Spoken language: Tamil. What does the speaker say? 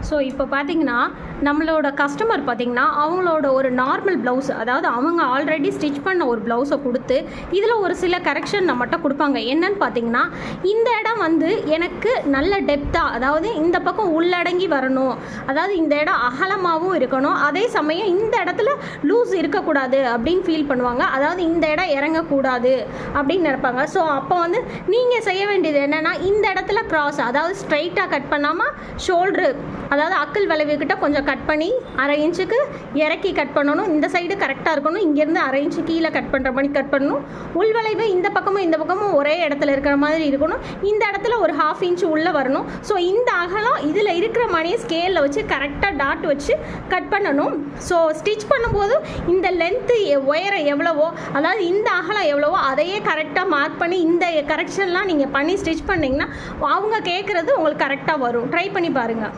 ஸோ இப்போ பார்த்தீங்கன்னா நம்மளோட கஸ்டமர் பார்த்தீங்கன்னா அவங்களோட ஒரு நார்மல் ப்ளவுஸ், அதாவது அவங்க ஆல்ரெடி ஸ்டிச் பண்ண ஒரு ப்ளவுஸை கொடுத்து இதில் ஒரு சில கரெக்ஷன் நம்மகிட்ட கொடுப்பாங்க. என்னன்னு பார்த்தீங்கன்னா, இந்த இடம் வந்து எனக்கு நல்ல டெப்த்தாக, அதாவது இந்த பக்கம் உள்ளடங்கி வரணும், அதாவது இந்த இடம் அகலமாகவும் இருக்கணும், அதே சமயம் இந்த இடத்துல லூஸ் இருக்கக்கூடாது அப்படின்னு ஃபீல் பண்ணுவாங்க. அதாவது இந்த இடம் இறங்கக்கூடாது அப்படின்னு நினைப்பாங்க. ஸோ அப்போ வந்து நீங்கள் செய்ய வேண்டியது என்னென்னா, இந்த இடத்துல கிராஸ், அதாவது ஸ்ட்ரைட்டாக கட் பண்ணாமல் ஷோல்ட்ரு, அதாவது அக்கல் வளைவுக்கிட்ட கொஞ்சம் கட் பண்ணி 1/2 இன்ச்சுக்கு இறக்கி கட் பண்ணணும். இந்த சைடு கரெக்டாக இருக்கணும். இங்கேருந்து 1/2 இன்ச்சு கீழே கட் பண்ணுற மாதிரி கட் பண்ணணும். உள்வளைவு இந்த பக்கமும் ஒரே இடத்துல இருக்கிற மாதிரி இருக்கணும். இந்த இடத்துல ஒரு 1/2 இன்ச்சு உள்ளே வரணும். ஸோ இந்த அகலம் இதில் இருக்கிற மாதிரியே ஸ்கேலில் வச்சு கரெக்டாக டாட் வச்சு கட் பண்ணணும். ஸோ ஸ்டிச் பண்ணும்போது இந்த லென்த்து உயரம் எவ்வளவோ, அதாவது இந்த அகலம் எவ்வளவோ அதையே கரெக்டாக மார்க் பண்ணி இந்த கரெக்ஷன்லாம் நீங்கள் பண்ணி ஸ்டிச் பண்ணிங்கன்னா அவங்க கேட்குறது உங்களுக்கு கரெக்டாக வரும். ட்ரை பண்ணி பாருங்கள்.